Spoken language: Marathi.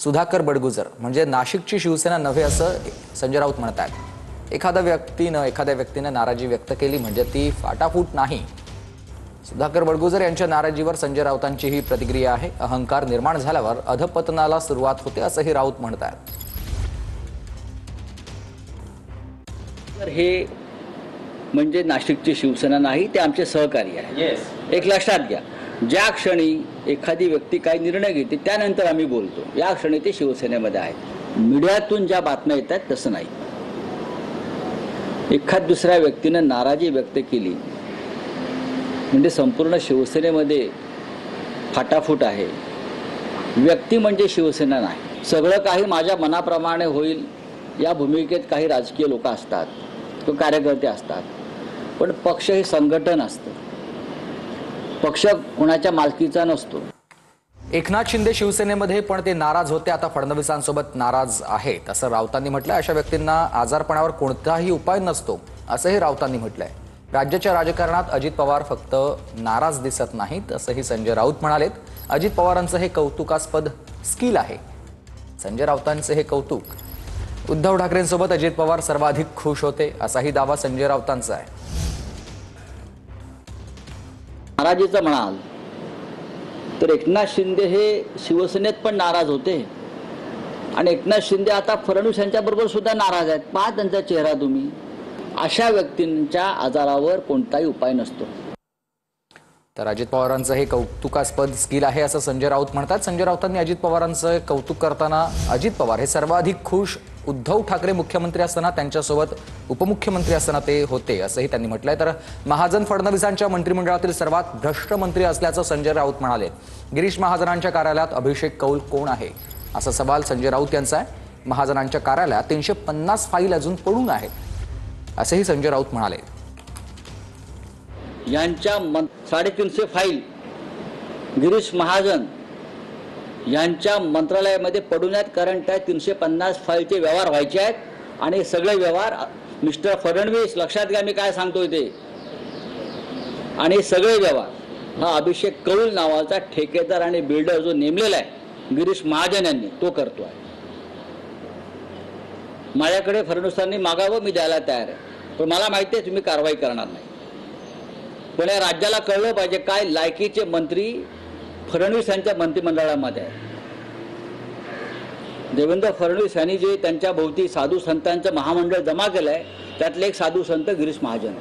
सुधाकर बडगुजर म्हणजे नाशिकची शिवसेना नव्हे असं संजय राऊत म्हणतात। एखाद्या व्यक्तीने नाराजी व्यक्त केली म्हणजे ती फाटाफूट नाही। सुधाकर बडगुजर यांच्या नाराजीवर संजय राऊतांची ही प्रतिक्रिया आहे। अहंकार निर्माण झाल्यावर अधपतनाला सुरुवात होते असंही राऊत म्हणतात। तर हे म्हणजे नाशिकची शिवसेना नाही, ते आमचे सहकारी आहे। एक लक्षात घ्या, ज्या क्षणी एखादी व्यक्ती काही निर्णय घेते त्यानंतर आम्ही बोलतो, या क्षणी ते शिवसेनेमध्ये आहेत। मीडियातून ज्या बातम्या येतात तसं नाही। एखाद दुसऱ्या व्यक्तीने नाराजी व्यक्त केली म्हणजे संपूर्ण शिवसेनेमध्ये फाटाफूट आहे। व्यक्ती म्हणजे शिवसेना नाही। सगळं काही माझ्या मनाप्रमाणे होईल या भूमिकेत काही राजकीय लोक असतात, कार्यकर्ते असतात, पण पक्ष हे संघटन असतं। पक्ष कोणाच्या मालकीचा नसतो। एकनाथ शिंदे शिवसेनेमध्ये पण ते नाराज होते, आता फडणवीसांसोबत नाराज आहेत असं राऊतांनी म्हटलंय। अशा व्यक्तींना आजारपणावर कोणताही उपाय नसतो असंही राऊतांनी म्हटलंय। राज्याच्या राजकारणात अजित पवार फक्त नाराज दिसत नाहीत असंही संजय राऊत म्हणालेत। अजित पवारांचं हे कौतुकास्पद स्किल आहे। संजय राऊतांचे हे कौतुक। उद्धव ठाकरेंसोबत अजित पवार सर्वाधिक खुश होते असाही दावा संजय राऊतांचा आहे। नाराजीचं म्हणाल तर एकनाथ शिंदे हे शिवसेनेत पण नाराज होते आणि एकनाथ शिंदे आता फडणवीस यांच्याबरोबर सुद्धा नाराज आहेत। पहा त्यांचा चेहरा तुम्ही। अशा व्यक्तींच्या आजारावर कोणताही उपाय नसतो। तर अजित पवारांचं हे कौतुकास्पद स्किल आहे असं संजय राऊत म्हणतात। संजय राऊतांनी अजित पवारांचं कौतुक करताना अजित पवार हे सर्वाधिक खुश उद्धव ठाकरे मुख्यमंत्री असताना त्यांच्यासोबत उपमुख्यमंत्री असताना ते होते असंही त्यांनी म्हटलंय। तर महाजन फडणवीसांच्या मंत्रिमंडळातील सर्वात भ्रष्ट मंत्री असल्याचं संजय राऊत म्हणाले। गिरीश महाजनांच्या कार्यालयात अभिषेक कौल कोण आहे असा सवाल संजय राऊत यांचा आहे। महाजनांच्या कार्यालयात 350 फाईल अजून पडून आहेत असेही संजय राऊत म्हणाले। यांच्या 350 फाईल गिरीश महाजन यांच्या मंत्रालयामध्ये पडून आहेत, कारण त्या 350 फाईलचे व्यवहार व्हायचे आहेत आणि सगळे व्यवहार मिस्टर फडणवीस, लक्षात घ्या मी काय सांगतोय ते, आणि सगळे व्यवहार हा अभिषेक कौल नावाचा ठेकेदार आणि बिल्डर जो नेमलेला आहे गिरीश महाजन यांनी, तो करतोय। माझ्याकडे फडणवीसांनी मागावं, मी द्यायला तयार आहे, पण मला माहिती आहे तुम्ही कारवाई करणार नाही। पण या राज्याला कळलं पाहिजे काय लायकीचे मंत्री फडणवीस यांच्या मंत्रिमंडळामध्ये आहे। देवेंद्र फडणवीस यांनी जे त्यांच्या भोवती साधू संतांचं महामंडळ जमा केलंय त्यातले एक साधू संत गिरीश महाजन।